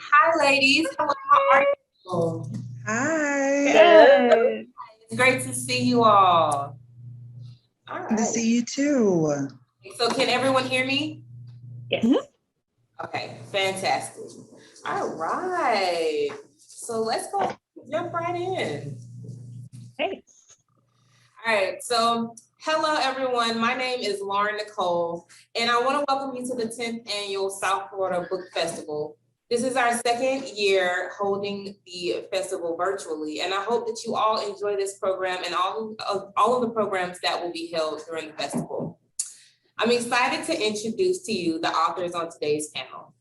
Hi, ladies. Hello, how are you? Hi. Good. It's great to see you all. All Good to right. see you too. So can everyone hear me? Yes. Okay, fantastic. All right. So let's go jump right in. Thanks. All right. So hello, everyone. My name is Lauren Nicole, and I want to welcome you to the 10th Annual South Florida Book Festival. This is our second year holding the festival virtually, and I hope that you all enjoy this program and all of the programs that will be held during the festival. I'm excited to introduce to you the authors on today's panel.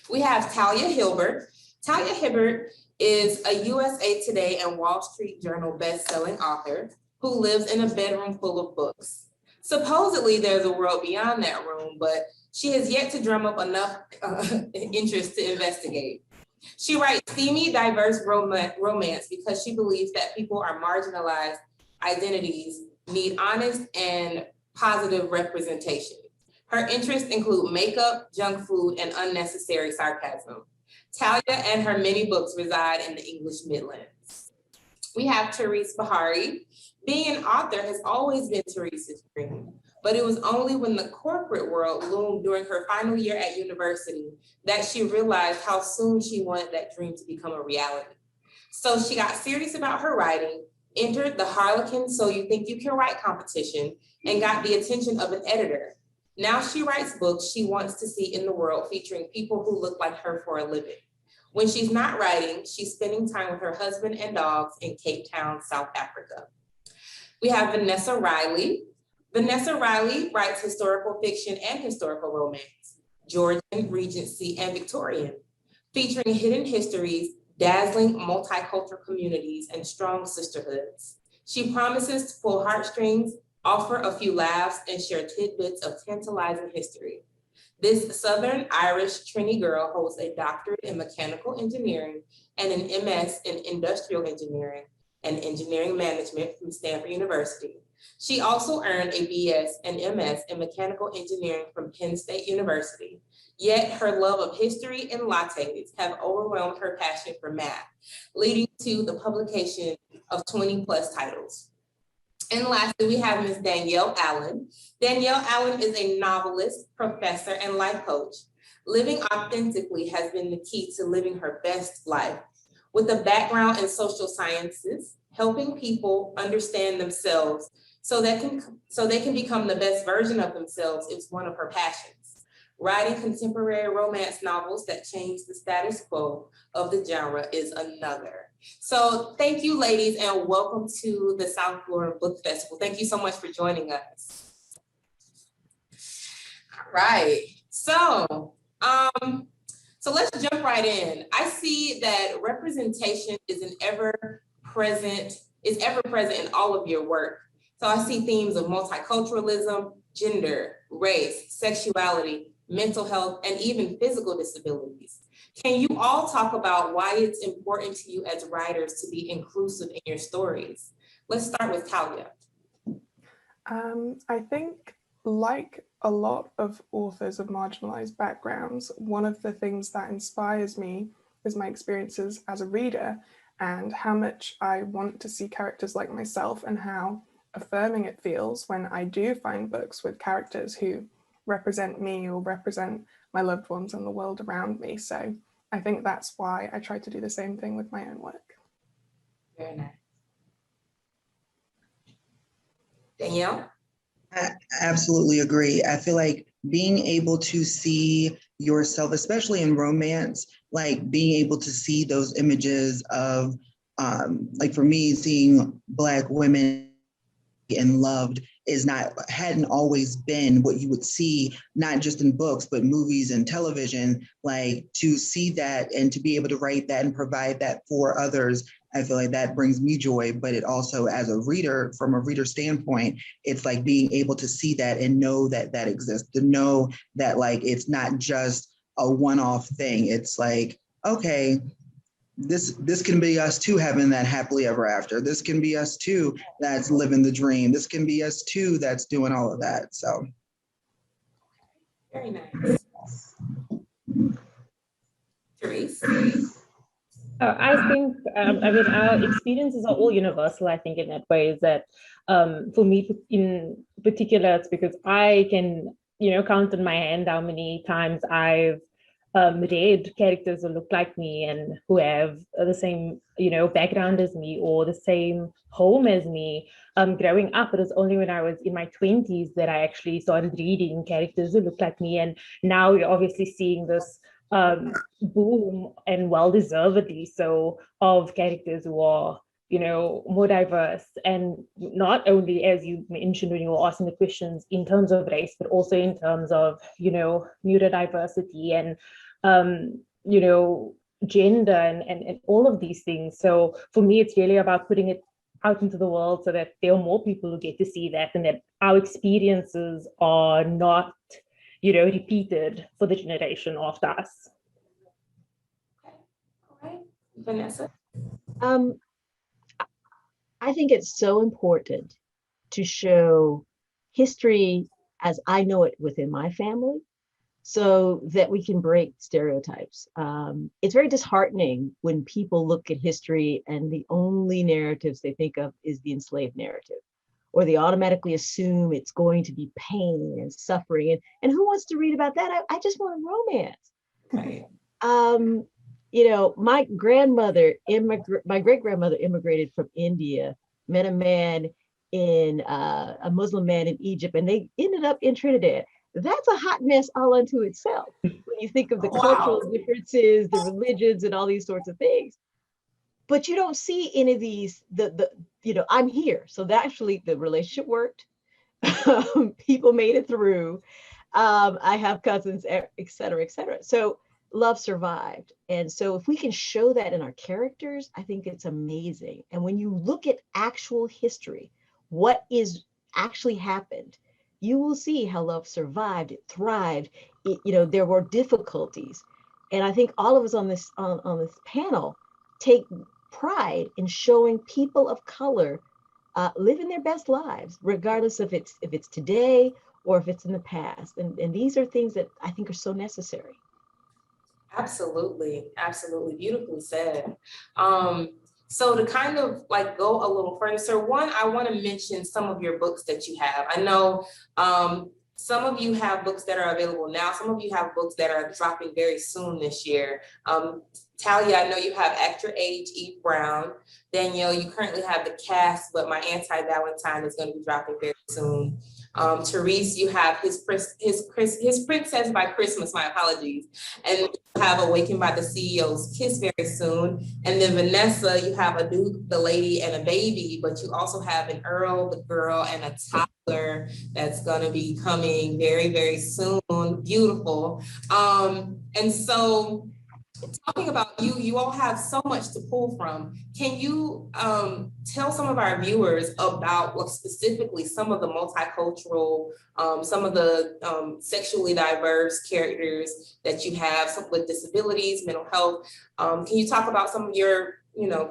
We have Talia Hibbert. Talia Hibbert is a USA Today and Wall Street Journal best-selling author who lives in a bedroom full of books. Supposedly there's a world beyond that room, but she has yet to drum up enough interest to investigate. She writes steamy, diverse romance because she believes that people are marginalized identities need honest and positive representation. Her interests include makeup, junk food, and unnecessary sarcasm. Talia and her many books reside in the English Midlands. We have Therese Beharrie. Being an author has always been Theresa's dream, but it was only when the corporate world loomed during her final year at university that she realized how soon she wanted that dream to become a reality. So she got serious about her writing, entered the Harlequin So You Think You Can Write competition, and got the attention of an editor. Now she writes books she wants to see in the world featuring people who look like her for a living. When she's not writing, she's spending time with her husband and dogs in Cape Town, South Africa. We have Vanessa Riley. Vanessa Riley writes historical fiction and historical romance, Georgian, Regency, and Victorian, featuring hidden histories, dazzling multicultural communities, and strong sisterhoods. She promises to pull heartstrings, offer a few laughs, and share tidbits of tantalizing history. This Southern Irish Trini girl holds a doctorate in mechanical engineering and an MS in industrial engineering and engineering management from Stanford University. She also earned a BS and MS in mechanical engineering from Penn State University. Yet her love of history and lattes have overwhelmed her passion for math, leading to the publication of 20 plus titles. And lastly, we have Ms. Danielle Allen. Danielle Allen is a novelist, professor, and life coach. Living authentically has been the key to living her best life. With a background in social sciences, helping people understand themselves so they can become the best version of themselves is one of her passions. Writing contemporary romance novels that change the status quo of the genre is another. So thank you, ladies, and welcome to the South Florida Book Festival. Thank you so much for joining us. All right, so let's jump right in. I see that representation is ever present in all of your work. So I see themes of multiculturalism, gender, race, sexuality, mental health, and even physical disabilities. Can you all talk about why it's important to you as writers to be inclusive in your stories? Let's start with Talia. I think, like a lot of authors of marginalized backgrounds, one of the things that inspires me is my experiences as a reader and how much I want to see characters like myself and how affirming it feels when I do find books with characters who represent me or represent my loved ones and the world around me. So I think that's why I try to do the same thing with my own work. Very nice. Danielle? I absolutely agree. I feel like being able to see yourself, especially in romance, like being able to see those images of, like for me, seeing Black women and loved hadn't always been what you would see, not just in books, but movies and television. Like to see that and to be able to write that and provide that for others, I feel like that brings me joy. But it also, as a reader, from a reader standpoint, it's like being able to see that and know that that exists, to know that like it's not just a one-off thing. It's like, okay, this can be us too having that happily ever after. This can be us too that's living the dream. This can be us too that's doing all of that. So very nice. Therese? I think, I mean, our experiences are all universal, I think, in that way, is that for me in particular, it's because I can, count on my hand how many times I've read characters who look like me and who have the same, background as me or the same home as me. Growing up, it was only when I was in my 20s that I actually started reading characters who look like me. And now you're obviously seeing this boom, and well-deservedly so, of characters who are, more diverse, and not only, as you mentioned when you were asking the questions, in terms of race, but also in terms of, neurodiversity and, gender and all of these things. So for me, it's really about putting it out into the world so that there are more people who get to see that, and that our experiences are not, repeated for the generation after us. All right, Vanessa? I think it's so important to show history as I know it within my family, so that we can break stereotypes. It's very disheartening when people look at history and the only narratives they think of is the enslaved narrative, or they automatically assume it's going to be pain and suffering. And who wants to read about that? I just want a romance. Right. My grandmother, my great grandmother immigrated from India, met a man a Muslim man in Egypt, and they ended up in Trinidad. That's a hot mess all unto itself. When you think of the cultural differences, the religions, and all these sorts of things. But you don't see any of these, I'm here. So that actually the relationship worked. People made it through. I have cousins, et cetera, et cetera. So love survived. And so if we can show that in our characters, I think it's amazing. And when you look at actual history, what is actually happened, you will see how love survived, it thrived. There were difficulties. And I think all of us on this panel take pride in showing people of color living their best lives, regardless if it's today or if it's in the past. And these are things that I think are so necessary. Absolutely, absolutely, beautifully said. So to kind of go a little further, so one, I want to mention some of your books that you have. I know some of you have books that are available now. Some of you have books that are dropping very soon this year. Talia, I know you have Act Your Age, Eve Brown. Danielle, you currently have The Cast, but My Anti-Valentine is going to be dropping very soon. Therese, you have his Princess by Christmas, my apologies. And you have Awakened by the CEO's Kiss very soon. And then Vanessa, you have A Duke, the Lady, and a Baby, but you also have An Earl, the Girl, and a Toddler that's gonna be coming very, very soon. Beautiful. And so talking about you all have so much to pull from. Can you tell some of our viewers about what specifically some of the multicultural, some of the sexually diverse characters that you have, some with disabilities, mental health? Can you talk about some of your,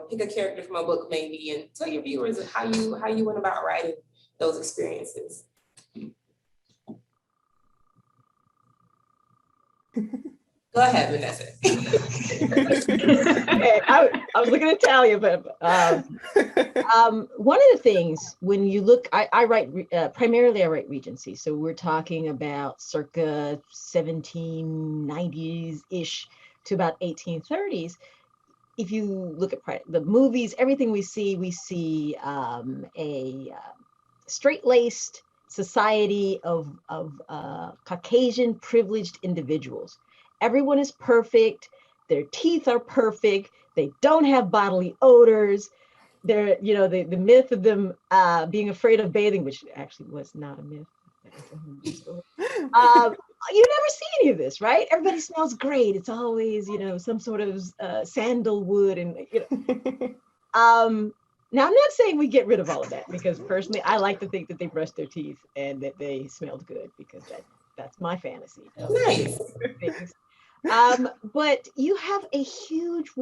pick a character from a book maybe, and tell your viewers how you went about writing those experiences? Go ahead, Vanessa. I was looking at Talia, but one of the things when you look, I write primarily I write Regency, so we're talking about circa 1790s-ish to about 1830s. If you look at the movies, everything we see a straight-laced society of Caucasian privileged individuals. Everyone is perfect. Their teeth are perfect. They don't have bodily odors. They're, the myth of them being afraid of bathing, which actually was not a myth. You never see any of this, right? Everybody smells great. It's always, some sort of sandalwood and, Now, I'm not saying we get rid of all of that, because personally, I like to think that they brushed their teeth and that they smelled good, because that's my fantasy. Nice. But you have a huge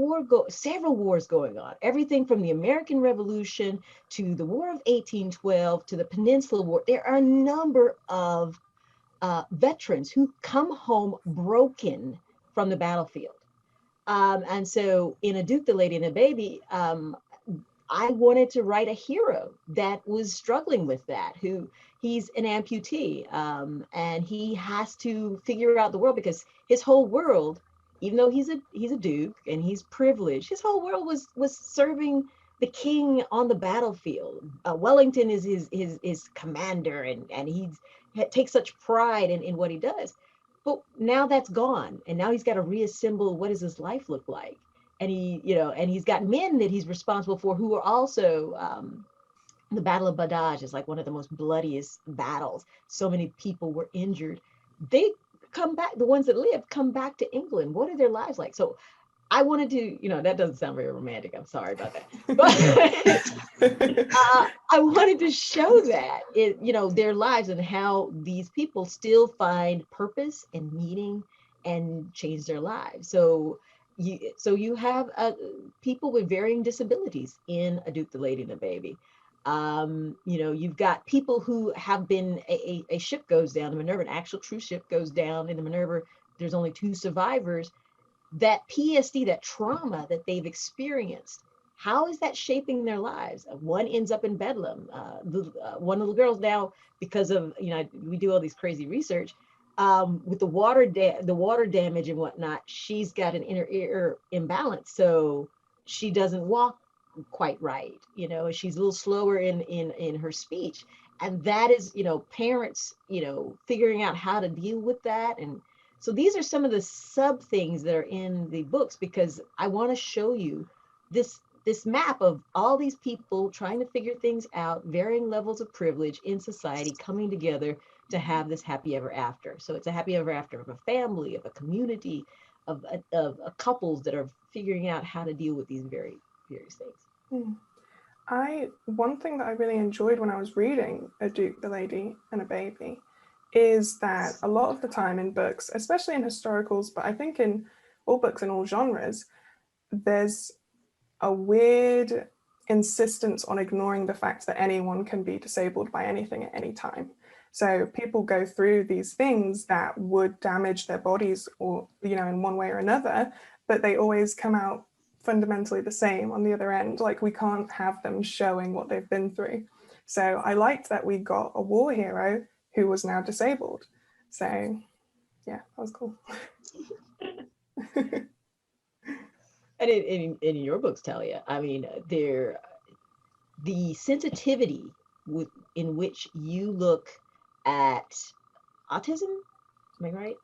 several wars going on, everything from the American Revolution to the War of 1812 to the Peninsula War. There are a number of veterans who come home broken from the battlefield. And so in A Duke, the Lady and the Baby, I wanted to write a hero that was struggling with that, who he's an amputee, and he has to figure out the world because his whole world, even though he's a duke and he's privileged, his whole world was serving the king on the battlefield. Wellington is his commander, and he takes such pride in what he does. But now that's gone, and now he's got to reassemble what does his life look like. And he's got men that he's responsible for who are also the Battle of Badaj is like one of the most bloodiest battles. So many people were injured. They come back, the ones that live come back to England. What are their lives like? So I wanted to, that doesn't sound very romantic. I'm sorry about that. But I wanted to show that, their lives and how these people still find purpose and meaning and change their lives. So you have people with varying disabilities in A Duke, the Lady and the Baby. You've got people who have been, a ship goes down, the Minerva, an actual true ship goes down in the Minerva. There's only 2 survivors. That PSD, that trauma that they've experienced, how is that shaping their lives? One ends up in Bedlam. One of the girls now, because of, we do all these crazy research, with the water damage and whatnot, she's got an inner ear imbalance. So she doesn't walk quite right. She's a little slower in her speech. And that is, parents, figuring out how to deal with that. And so these are some of the sub things that are in the books, because I want to show you this map of all these people trying to figure things out, varying levels of privilege in society, coming together to have this happy ever after. So it's a happy ever after of a family, of a community, of couples that are figuring out how to deal with these various things. One thing that I really enjoyed when I was reading A Duke, the Lady and a Baby is that a lot of the time in books, especially in historicals, but I think in all books in all genres, there's a weird insistence on ignoring the fact that anyone can be disabled by anything at any time. So people go through these things that would damage their bodies or, in one way or another, but they always come out fundamentally the same on the other end. Like, we can't have them showing what they've been through. So I liked that we got a war hero who was now disabled. So yeah, that was cool. And in your books, Talia, I mean, the sensitivity in which you look at autism, am I right?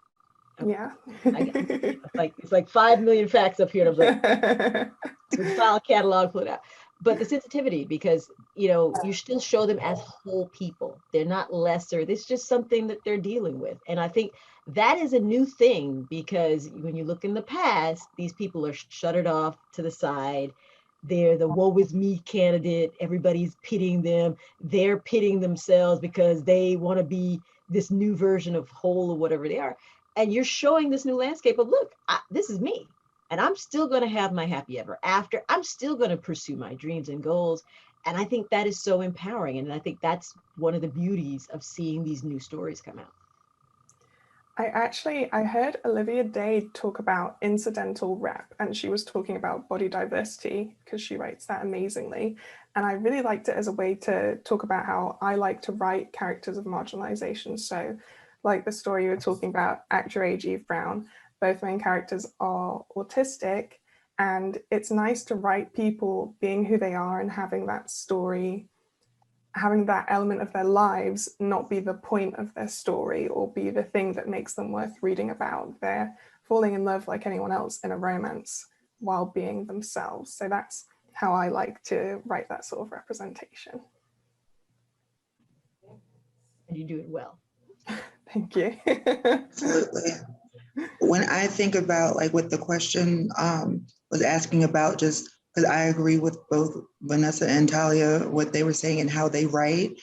Yeah. It's like 5 million facts up here to the file catalog put out. But the sensitivity, because you still show them as whole people. They're not lesser. It's just something that they're dealing with. And I think that is a new thing, because when you look in the past, these people are shuttered off to the side. They're the woe is me candidate. Everybody's pitying them. They're pitying themselves because they want to be this new version of whole or whatever they are. And you're showing this new landscape of, look, this is me. And I'm still going to have my happy ever after. I'm still going to pursue my dreams and goals. And I think that is so empowering. And I think that's one of the beauties of seeing these new stories come out. I heard Olivia Day talk about incidental rep, and she was talking about body diversity because she writes that amazingly. And I really liked it as a way to talk about how I like to write characters of marginalization. So like the story you were talking about, Act Your Age, Eve Brown, both main characters are autistic, and it's nice to write people being who they are and having that story, having that element of their lives not be the point of their story or be the thing that makes them worth reading about. They're falling in love like anyone else in a romance while being themselves. So that's how I like to write that sort of representation. And you do it well. Thank you. Absolutely. When I think about like what the question was asking about, just because I agree with both Vanessa and Talia, what they were saying and how they write.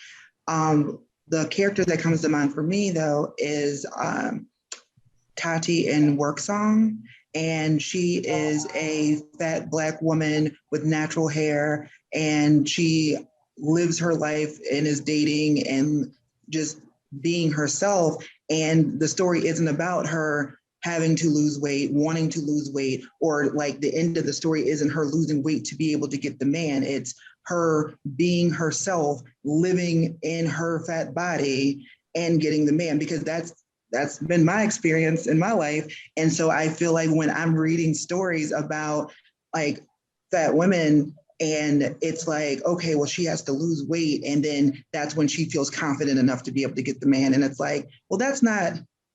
The character that comes to mind for me though is Tati in Work Song. And she is a fat Black woman with natural hair, and she lives her life and is dating and just being herself. And the story isn't about her having to lose weight, wanting to lose weight, or like the end of the story isn't her losing weight to be able to get the man. It's her being herself, living in her fat body and getting the man, because that's been my experience in my life. And so I feel like when I'm reading stories about like fat women, and it's like, okay, well, she has to lose weight, and then that's when she feels confident enough to be able to get the man. And it's like, well, that's not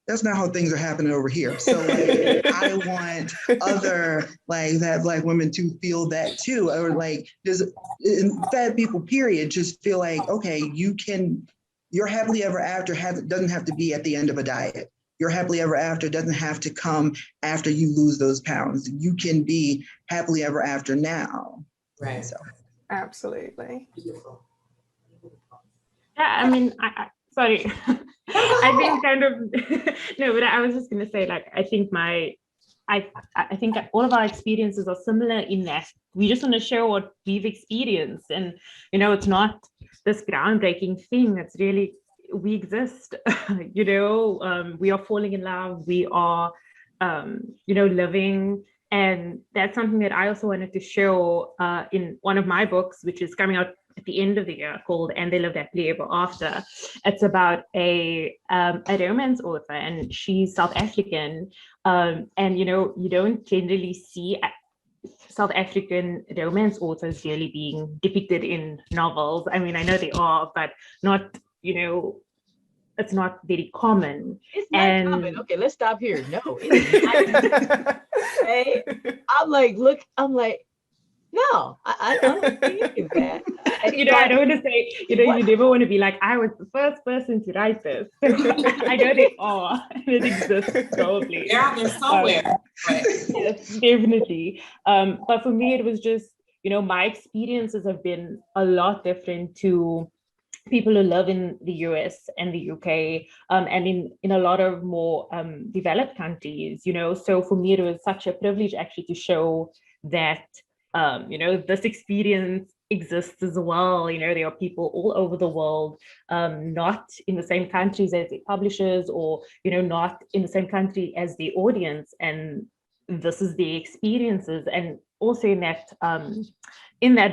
how things are happening over here. So like, I want other like that Black women to feel that too, or like just fat people, period, just feel like, okay, your happily ever after doesn't have to be at the end of a diet. Your happily ever after doesn't have to come after you lose those pounds. You can be happily ever after now. Right. So. Absolutely. Beautiful. Yeah, I mean, sorry. I think kind of, no, but I was just going to say, like, I think I think that all of our experiences are similar in that we just want to share what we've experienced. And, you know, it's not this groundbreaking thing. It's really, we exist, you know, we are falling in love. We are, you know, living. And that's something that I also wanted to show in one of my books, which is coming out at the end of the year, called And They Lived Happily Ever After. It's about a romance author, and she's South African. And, you know, you don't generally see South African romance authors really being depicted in novels. I mean, I know they are, but not, you know, it's not very common. It's not common. Okay, let's stop here. No, it's not. Hey, I'm like, no, I don't think that. You know, I don't want to say, you know, you never want to be like, I was the first person to write this. I know they are, and it exists probably. They're out there somewhere. Right. Yes, definitely. But for me, it was just, you know, my experiences have been a lot different to people who live in the US and the UK, and in a lot of more developed countries, you know. So for me, it was such a privilege actually to show that, you know, this experience exists as well. You know, there are people all over the world, not in the same countries as the publishers, or, you know, not in the same country as the audience. And this is the experiences. And also in that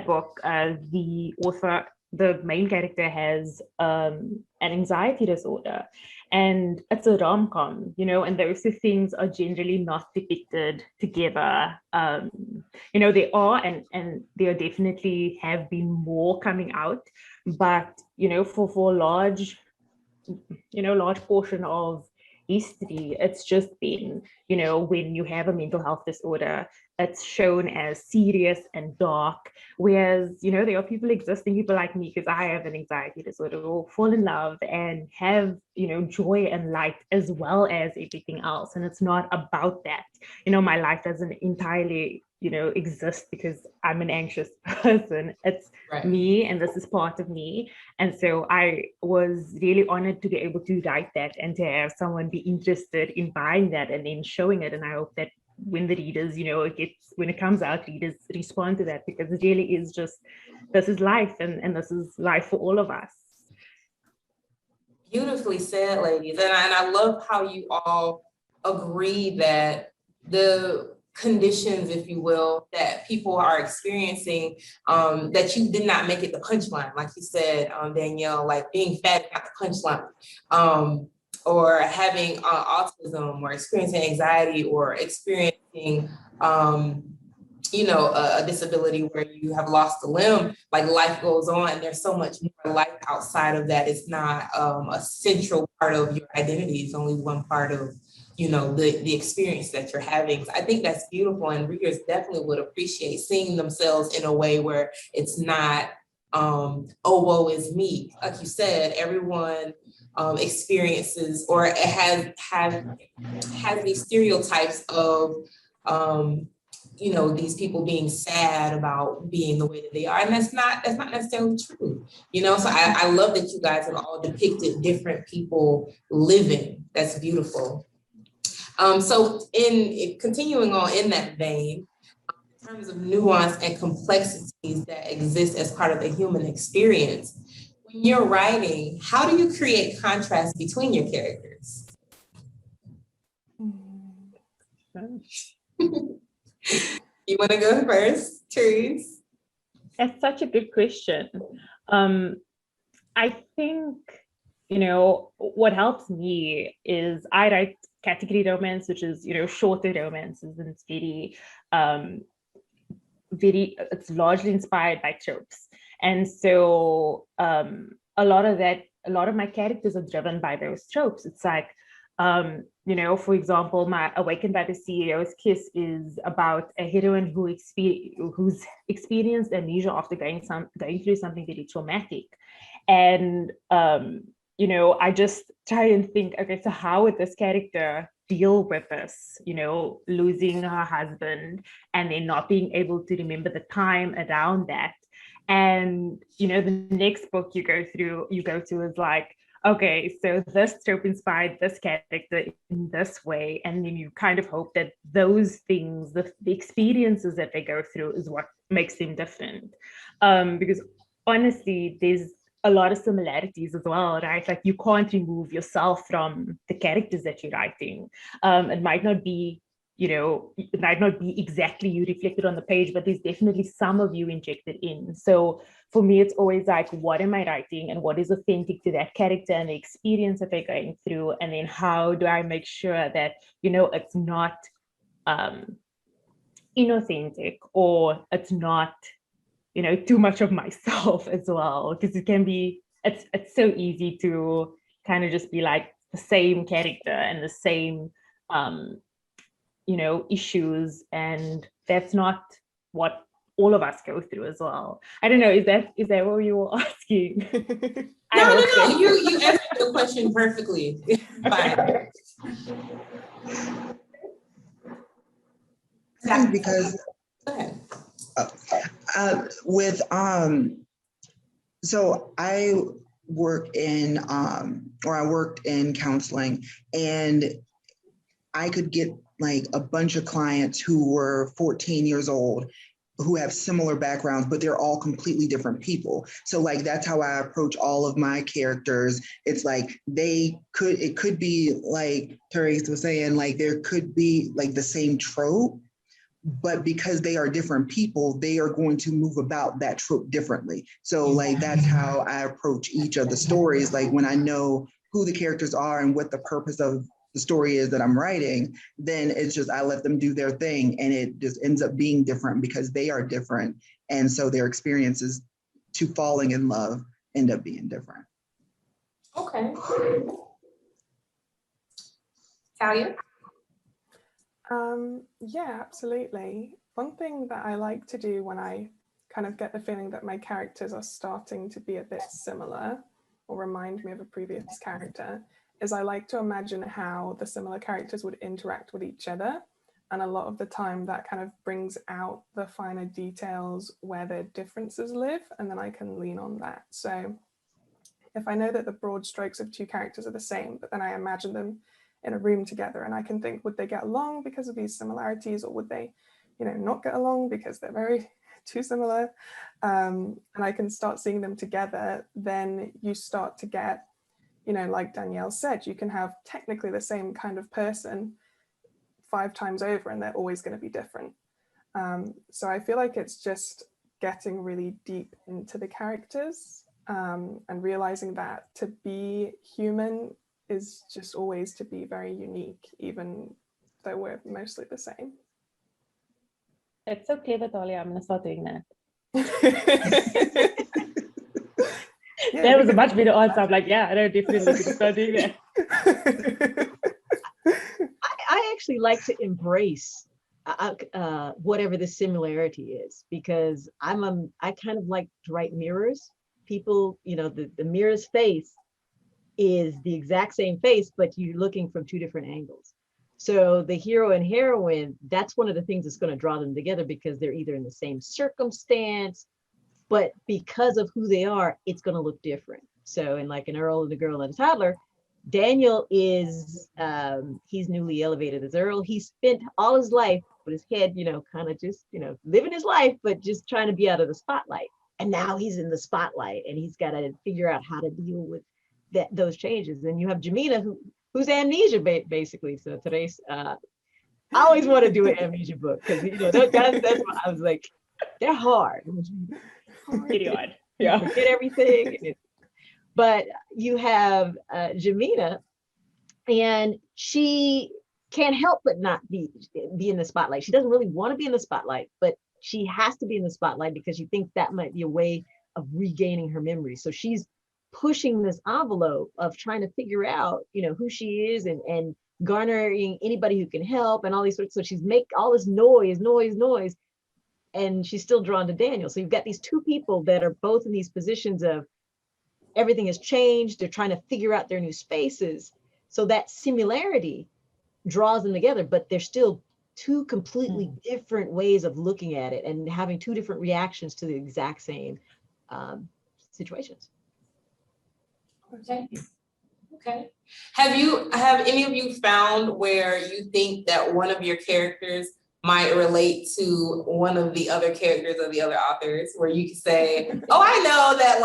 book, the author, the main character, has an anxiety disorder, and it's a rom-com, you know, and those two things are generally not depicted together. You know, they are, and there definitely have been more coming out, but, you know, for a large portion of history, it's just been, you know, when you have a mental health disorder, it's shown as serious and dark, whereas, you know, there are people like me, because I have an anxiety disorder, who fall in love and have, you know, joy and light as well as everything else. And it's not about that. You know, my life doesn't entirely, you know, exist because I'm an anxious person. It's Right. me, and this is part of me. And so I was really honored to be able to write that and to have someone be interested in buying that and then showing it. And I hope that when the readers, you know, when it comes out, readers respond to that, because it really is just, this is life, and this is life for all of us. Beautifully said, ladies. And I love how you all agree that the conditions, if you will, that people are experiencing, that you did not make it the punchline, like you said, Danielle, like being fat is not the punchline, or having autism, or experiencing anxiety, or experiencing, you know, a disability where you have lost a limb. Like, life goes on. There's so much more life outside of that. It's not a central part of your identity. It's only one part of, you know, the experience that you're having. So I think that's beautiful, and readers definitely would appreciate seeing themselves in a way where it's not, oh, woe is me. Like you said, everyone experiences, or it has these stereotypes of, you know, these people being sad about being the way that they are, and that's not necessarily true, you know. So I love that you guys have all depicted different people living. That's beautiful. So in continuing on in that vein, in terms of nuance and complexities that exist as part of the human experience, when you're writing, how do you create contrast between your characters? You want to go first, Therese? That's such a good question. I think, what helps me is I write category romance, which is, shorter romances, and it's it's largely inspired by tropes. And so a lot of my characters are driven by those tropes. It's like, for example, my Awakened by the CEO's Kiss is about a heroine who's experienced amnesia after going through something really traumatic. And, I just try and think, okay, so how would this character deal with this, losing her husband and then not being able to remember the time around that. And, the next book you go to is like, okay, so this trope inspired this character in this way. And then you kind of hope that those things, the experiences that they go through is what makes them different. Because honestly, there's a lot of similarities as well, right? Like you can't remove yourself from the characters that you're writing. It might not be, exactly you reflected on the page, but there's definitely some of you injected in. So for me, it's always like, what am I writing and what is authentic to that character and the experience that they're going through? And then how do I make sure that, it's not inauthentic, or it's not, too much of myself as well, because it's so easy to kind of just be like the same character and the same, issues, and that's not what all of us go through as well. I don't know, is that what you were asking? No, you answered the question perfectly. I think because Go ahead. So I worked in counseling, and I could get like a bunch of clients who were 14 years old who have similar backgrounds, but they're all completely different people. So like, that's how I approach all of my characters. It's like it could be like Therese was saying, like there could be like the same trope, but because they are different people, they are going to move about that trope differently. So like, that's how I approach each of the stories. Like when I know who the characters are and what the purpose of the story is that I'm writing, then it's just, I let them do their thing, and it just ends up being different because they are different. And so their experiences to falling in love end up being different. Okay. Talia? Yeah, absolutely. One thing that I like to do when I kind of get the feeling that my characters are starting to be a bit similar or remind me of a previous character is I like to imagine how the similar characters would interact with each other. And a lot of the time that kind of brings out the finer details where their differences live, and then I can lean on that. So if I know that the broad strokes of two characters are the same, but then I imagine them in a room together, and I can think, would they get along because of these similarities, or would they, not get along because they're very too similar? And I can start seeing them together. Then you start to get, like Danielle said, you can have technically the same kind of person 5 times over, and they're always going to be different. So I feel like it's just getting really deep into the characters, and realizing that to be human is just always to be very unique, even though we're mostly the same. It's so clever, Talia. I'm gonna start doing that. Yeah, that was a much better answer. I'm like, yeah, I don't definitely gonna start doing that. I actually like to embrace whatever the similarity is, because I kind of like to write mirrors. People, the mirror's face is the exact same face, but you're looking from 2 different angles. So the hero and heroine, that's one of the things that's going to draw them together, because they're either in the same circumstance, but because of who they are, it's going to look different. So in like an Earl and a Girl and a Toddler, Daniel is, he's newly elevated as Earl. He spent all his life with his head, kind of just, living his life, but just trying to be out of the spotlight. And now he's in the spotlight, and he's got to figure out how to deal with those changes. And you have Jamina, who's amnesia basically. So Therese, I always want to do an amnesia book because that's what I was like. They're hard. Pretty odd. Yeah. Forget everything. But you have Jamina, and she can't help but not be in the spotlight. She doesn't really want to be in the spotlight, but she has to be in the spotlight because she thinks that might be a way of regaining her memory. So she's pushing this envelope of trying to figure out, who she is and garnering anybody who can help and all these sorts. So she's make all this noise, and she's still drawn to Daniel. So you've got these two people that are both in these positions of everything has changed. They're trying to figure out their new spaces. So that similarity draws them together, but they're still two completely different ways of looking at it and having two different reactions to the exact same situations. Okay. Have any of you found where you think that one of your characters might relate to one of the other characters of the other authors, where you can say, oh, I know that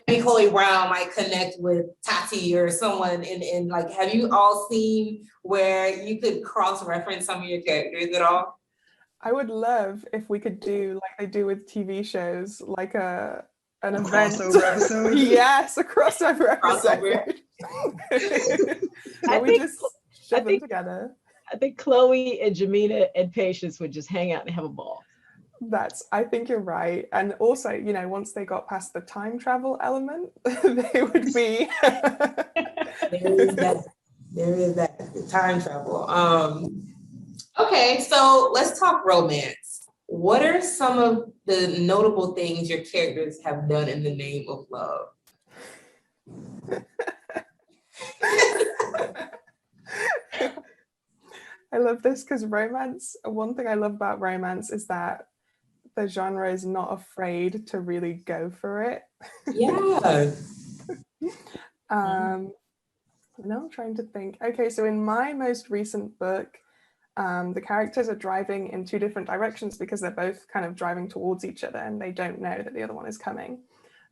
maybe Chloe Brown might connect with Tati or someone in have you all seen where you could cross-reference some of your characters at all? I would love if we could do like they do with TV shows, like an event. Crossover episode? Yes, a crossover episode. We just shove them together. I think Chloe and Jamina and Patience would just hang out and have a ball. I think you're right. And also, once they got past the time travel element, they would be. There is that time travel. Okay, so let's talk romance. What are some of the notable things your characters have done in the name of love? I love this because one thing I love about romance is that the genre is not afraid to really go for it. Yeah. Now I'm trying to think. Okay, so in my most recent book, the characters are driving in two different directions because they're both kind of driving towards each other and they don't know that the other one is coming.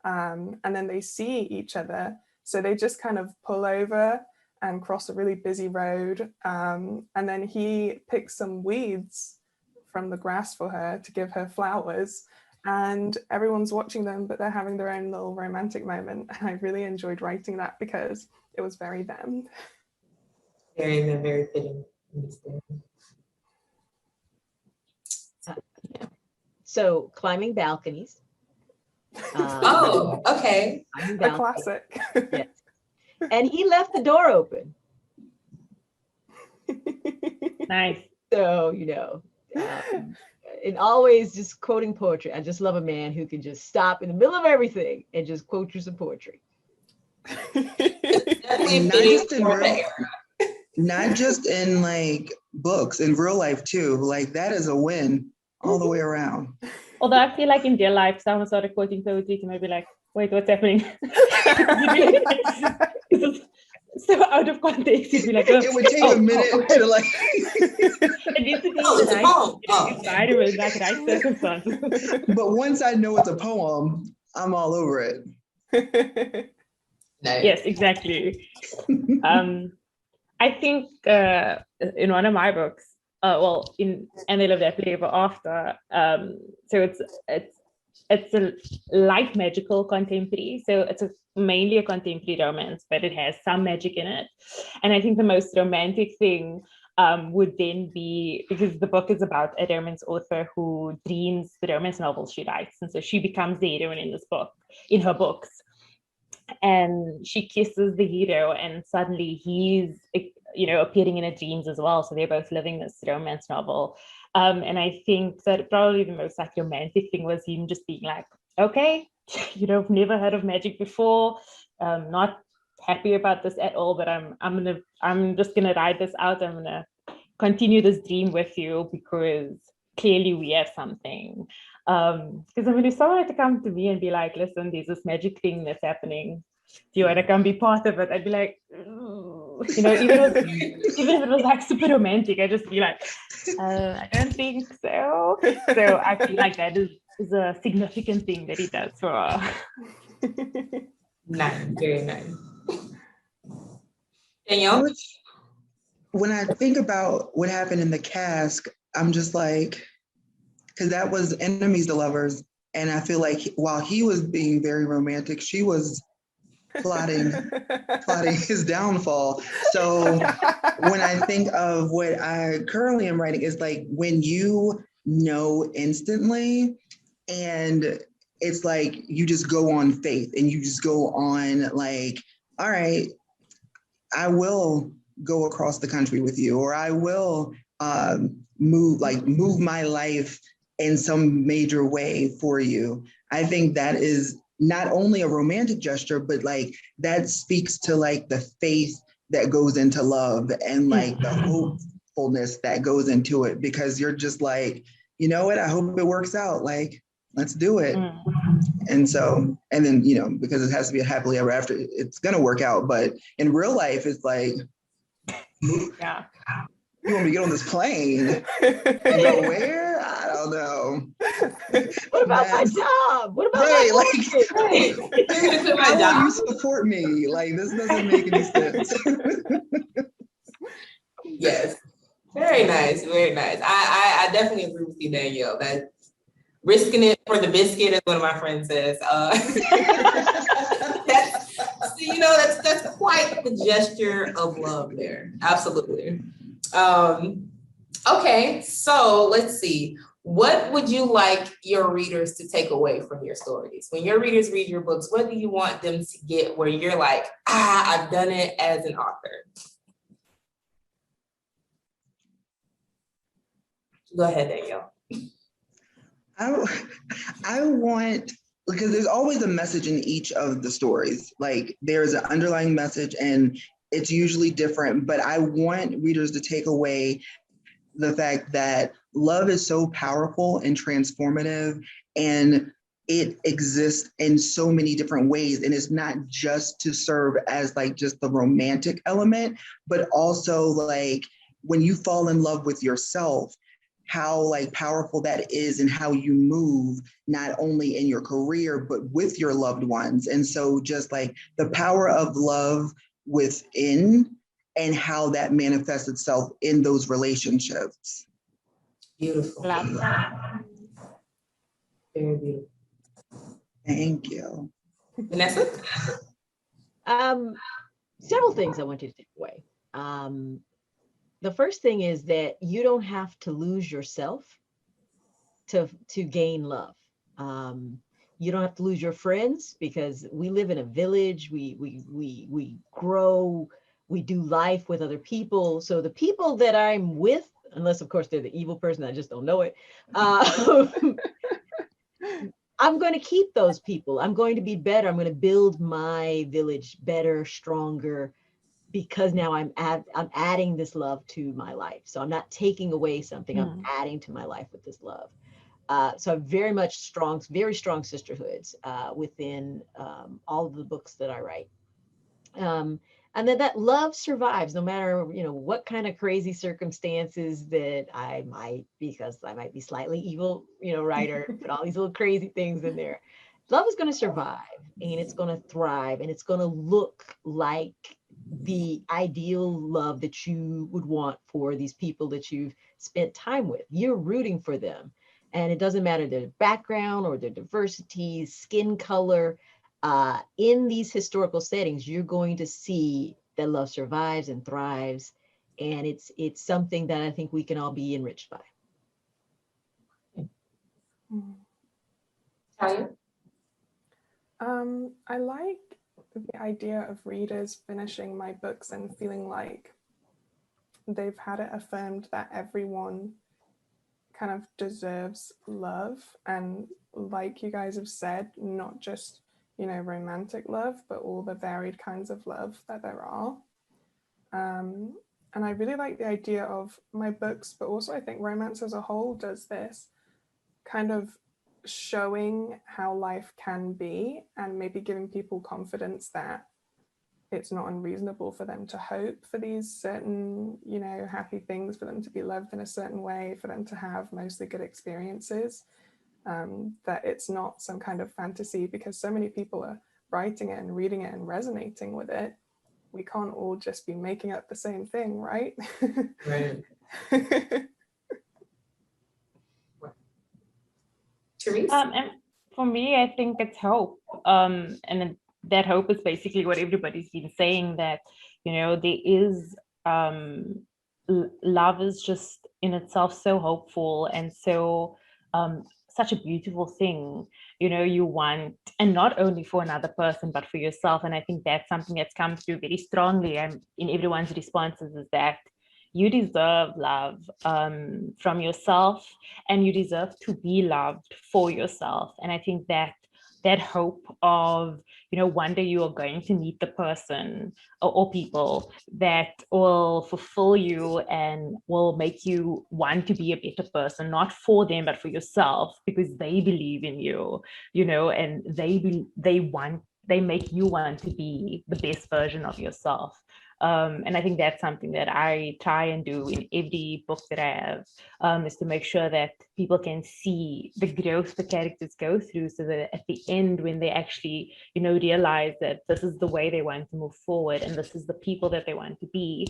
And then they see each other. So they just kind of pull over and cross a really busy road. And then he picks some weeds from the grass for her to give her flowers. And everyone's watching them, but they're having their own little romantic moment. And I really enjoyed writing that because it was very them. Very fitting. So climbing balconies. Okay. A classic. Yes. And he left the door open. Nice. So, and always just quoting poetry. I just love a man who can just stop in the middle of everything and just quote you some poetry. Not just in books, in real life too. That is a win all the way around. Although I feel like in real life, someone started quoting poetry to maybe wait, what's happening? So out of context, you'd be like, oh, it would take a minute to it needs to be nice, right circumstances. But once I know it's a poem, I'm all over it. Nice. Yes, exactly. I think in one of my books, in And They Lived Happily Ever After, so it's a light magical contemporary. So it's mainly a contemporary romance, but it has some magic in it. And I think the most romantic thing would then be, because the book is about a romance author who dreams the romance novels she writes. And so she becomes the heroine in her books. And she kisses the hero and suddenly he's, appearing in her dreams as well. So they're both living this romance novel. And I think that probably the most romantic thing was him just being like, okay, I've never heard of magic before. Not happy about this at all, but I'm just gonna ride this out. I'm gonna continue this dream with you because clearly we have something. Because if someone had to come to me and be like, listen, there's this magic thing that's happening. Do you want to come be part of it? I'd be like, even if it was super romantic, I'd just be like, I don't think so. So I feel like that is a significant thing that he does for her. Nice, very nice. Danielle? when I think about what happened in the cask, I'm just like, because that was enemies to lovers. And I feel like while he was being very romantic, she was plotting his downfall. So when I think of what I currently am writing, is like when you know instantly, and it's like you just go on faith and you just go on like, all right, I will go across the country with you, or I will move my life in some major way for you. I think that is not only a romantic gesture, but like that speaks to like the faith that goes into love and like the hopefulness that goes into it, because you're just like, you know what, I hope it works out. Like, let's do it. And so, and then, you know, because it has to be a happily ever after, it's going to work out. But in real life, it's like, Yeah. you want me to get on this plane and go where? I don't know. What about my job? What about Right, my like, how will you support me? Like, this doesn't make any sense. Yes. Very nice. Very nice. I definitely agree with you, Danielle, that risking it for the biscuit, as one of my friends says. That's quite the gesture of love there. Absolutely. Okay, so let's see. What would you like your readers to take away from your stories? When your readers read your books, what do you want them to get where you're like, I've done it as an author? Go ahead, Danielle. I want, because there's always a message in each of the stories. Like there's an underlying message and it's usually different, but I want readers to take away the fact that love is so powerful and transformative, and it exists in so many different ways. And it's not just to serve as like just the romantic element, but also like when you fall in love with yourself, how like powerful that is and how you move, not only in your career, but with your loved ones. And so just like the power of love within and how that manifests itself in those relationships. Beautiful. Love that. Very beautiful. Thank you. Vanessa? Several things I want you to take away. The first thing is that you don't have to lose yourself to gain love. You don't have to lose your friends, because we live in a village. We grow. We do life with other people. So the people that I'm with, unless of course they're the evil person, I just don't know it. I'm going to keep those people. I'm going to be better. I'm going to build my village better, stronger, because now I'm adding this love to my life. So I'm not taking away something, I'm adding to my life with this love. So very much very strong sisterhoods within all of the books that I write. And then that love survives no matter, what kind of crazy circumstances that I might, because I might be slightly evil, writer, put all these little crazy things in there. Love is going to survive, and it's going to thrive, and it's going to look like the ideal love that you would want for these people that you've spent time with. You're rooting for them. And it doesn't matter their background or their diversity, skin color. In these historical settings, you're going to see that love survives and thrives. And it's something that I think we can all be enriched by. Talia? I like the idea of readers finishing my books and feeling like they've had it affirmed that everyone kind of deserves love, and like you guys have said, not just romantic love, but all the varied kinds of love that there are. And I really like the idea of my books, but also I think romance as a whole does this kind of showing how life can be, and maybe giving people confidence that it's not unreasonable for them to hope for these certain, happy things, for them to be loved in a certain way, for them to have mostly good experiences, that it's not some kind of fantasy, because so many people are writing it and reading it and resonating with it. we can't all just be making up the same thing, right? Right. Therese? And for me, I think it's hope. And then that hope is basically what everybody's been saying, that, there is, love is just in itself so hopeful and so, such a beautiful thing, you want, and not only for another person, but for yourself. And I think that's something that's come through very strongly in everyone's responses, is that you deserve love from yourself, and you deserve to be loved for yourself. And I think that hope of, one day you are going to meet the person or people that will fulfill you and will make you want to be a better person, not for them, but for yourself, because they believe in you, and they make you want to be the best version of yourself. And I think that's something that I try and do in every book that I have, is to make sure that people can see the growth the characters go through, so that at the end, when they actually, realize that this is the way they want to move forward and this is the people that they want to be,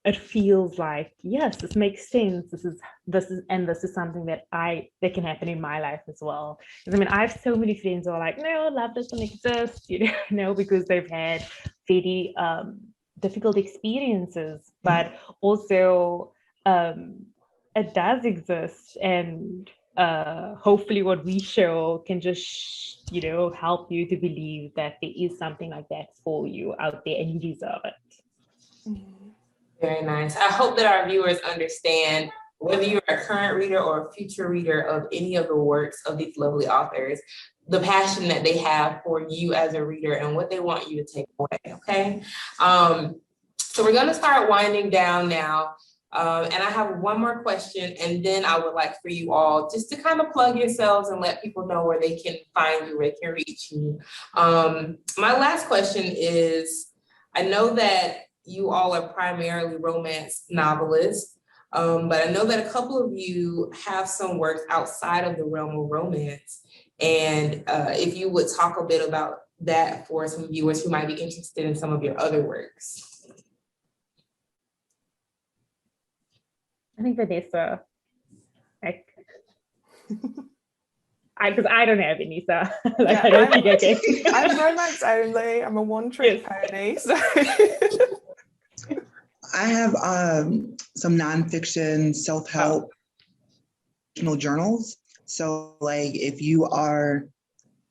it feels like, yes, this makes sense. This is something that can happen in my life as well. Because I have so many friends who are like, no, love doesn't exist, because they've had very difficult experiences, but also it does exist, and hopefully what we show can just help you to believe that there is something like that for you out there and you deserve it. Very nice. I hope that our viewers understand, whether you're a current reader or a future reader of any of the works of these lovely authors, the passion that they have for you as a reader and what they want you to take away, okay? So we're gonna start winding down now. And I have one more question, and then I would like for you all just to kind of plug yourselves and let people know where they can find you, where they can reach you. My last question is, I know that you all are primarily romance novelists, but I know that a couple of you have some works outside of the realm of romance. And if you would talk a bit about that for some viewers who might be interested in some of your other works. I think Vanessa, because I don't have any, so I don't think I can. I'm romance only. I'm a one-trick pony. So. I have some nonfiction self-help journals. So if you are,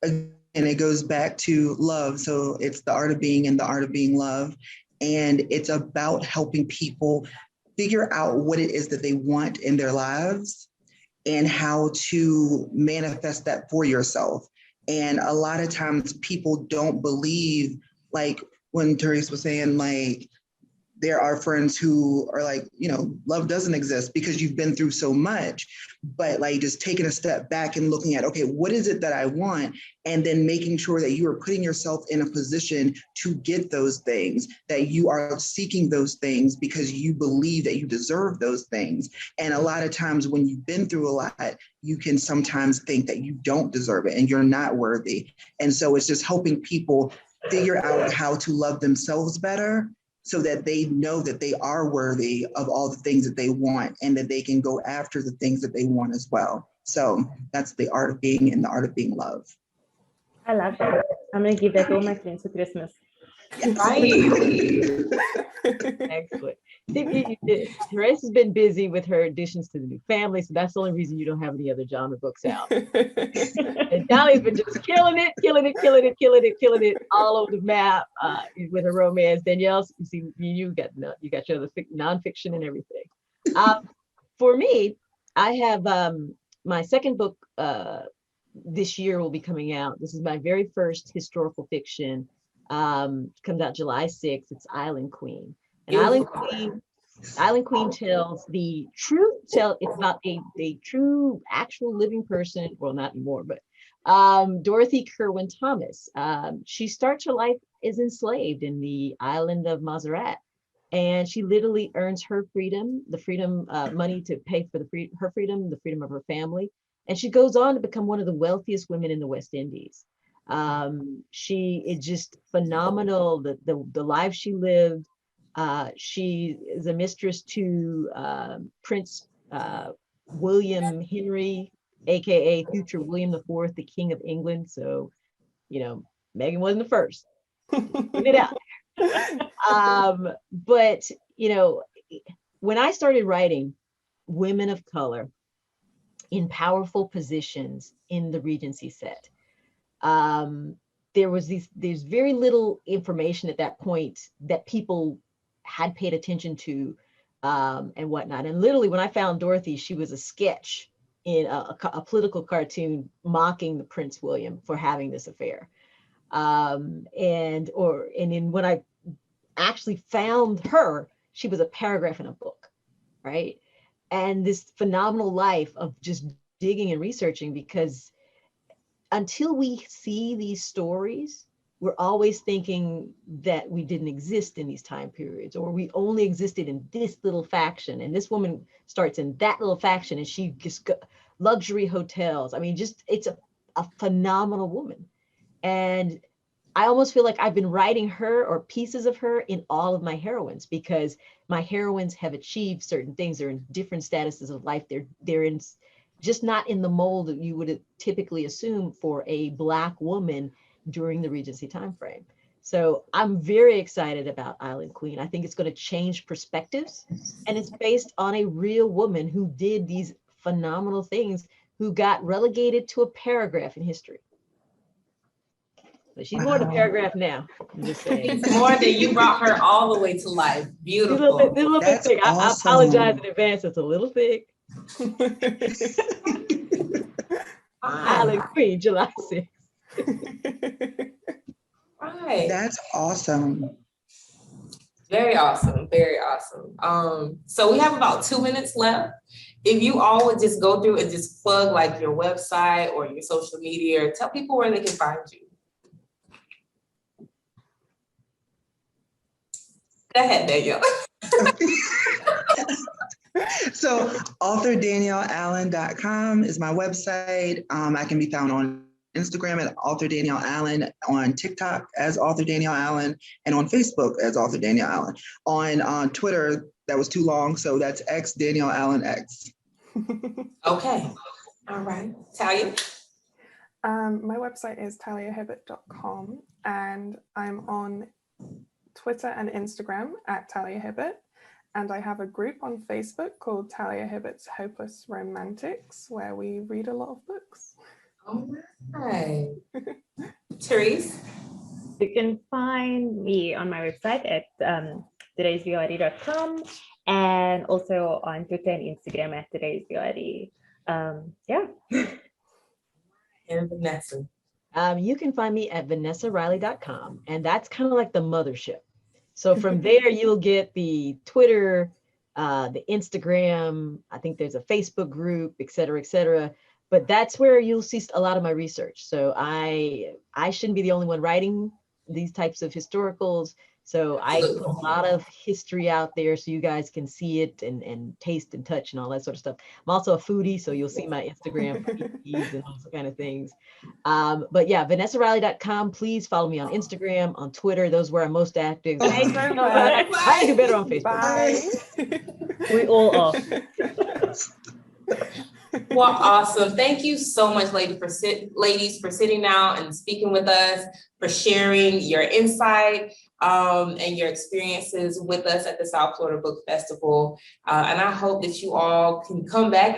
and it goes back to love. So it's the art of being and the art of being love. And it's about helping people figure out what it is that they want in their lives and how to manifest that for yourself. And a lot of times people don't believe, when Therese was saying, there are friends who are love doesn't exist because you've been through so much, but just taking a step back and looking at, okay, what is it that I want? And then making sure that you are putting yourself in a position to get those things, that you are seeking those things because you believe that you deserve those things. And a lot of times when you've been through a lot, you can sometimes think that you don't deserve it and you're not worthy. And so it's just helping people figure out how to love themselves better, so that they know that they are worthy of all the things that they want and that they can go after the things that they want as well. So that's the art of being and the art of being love. I love that. I'm going to give that to all my friends for Christmas. Right. Excellent. Therese has been busy with her additions to the new family, so that's the only reason you don't have any other genre books out. And Talia's been just killing it all over the map with her romance. Danielle, you see, you got your other nonfiction and everything. For me, I have my second book this year will be coming out. This is my very first historical fiction. Comes out July 6th. It's Island Queen. And Island Queen tells the true it's about a true actual living person, well, not anymore, but Dorothy Kerwin Thomas. She starts her life as enslaved in the island of Montserrat, and she literally earns her freedom, the freedom money to pay for her freedom, the freedom of her family, and she goes on to become one of the wealthiest women in the West Indies. She is just phenomenal. The life she lived. She is a mistress to Prince William Henry, aka future William IV, the King of England. So, Meghan wasn't the first. Put it out there. But when I started writing women of color in powerful positions in the Regency set, there's very little information at that point that people had paid attention to and whatnot. And literally, when I found Dorothy, she was a sketch in a political cartoon mocking the Prince William for having this affair. And then when I actually found her, she was a paragraph in a book, right? And this phenomenal life of just digging and researching, because until we see these stories, we're always thinking that we didn't exist in these time periods, or we only existed in this little faction. And this woman starts in that little faction, and she just luxury hotels. I mean, it's a phenomenal woman. And I almost feel like I've been writing her or pieces of her in all of my heroines, because my heroines have achieved certain things. They're in different statuses of life. They're in just not in the mold that you would typically assume for a Black woman during the Regency timeframe. So I'm very excited about Island Queen. I think it's going to change perspectives, and it's based on a real woman who did these phenomenal things, who got relegated to a paragraph in history. But she's more than a paragraph now. I'm just saying. It's more than you brought her all the way to life. Beautiful. A little bit thick. Awesome. I apologize in advance. It's a little thick. Island Queen, July 6th. Right. That's awesome. Very awesome. Very awesome. So we have about 2 minutes left. If you all would just go through and just plug like your website or your social media, or tell people where they can find you. Go ahead, Danielle. So authordanielleallen.com is my website. I can be found on Instagram at author Danielle Allen, on TikTok as author Danielle Allen, and on Facebook as author Danielle Allen. On Twitter, that was too long, so that's X Danielle Allen X. Okay. All right. Talia? My website is taliahibbert.com, and I'm on Twitter and Instagram at Talia Hibbert. And I have a group on Facebook called Talia Hibbert's Hopeless Romantics, where we read a lot of books. All right. Therese? You can find me on my website at theresebeharrie.com, and also on Twitter and Instagram at theresebeharrie. Yeah. And Vanessa? You can find me at vanessariley.com, and that's kind of like the mothership. So from there, you'll get the Twitter, the Instagram, I think there's a Facebook group, et cetera, but that's where you'll see a lot of my research. So I shouldn't be the only one writing these types of historicals. So I put a lot of history out there so you guys can see it and taste and touch and all that sort of stuff. I'm also a foodie, so you'll see my Instagram for recipes and those kind of things. But yeah, vanessariley.com. Please follow me on Instagram, on Twitter. Those are where I'm most active. I can do better on Facebook. Bye. We all are. Well, awesome. Thank you so much, ladies, for sitting down and speaking with us, for sharing your insight and your experiences with us at the South Florida Book Festival. And I hope that you all can come back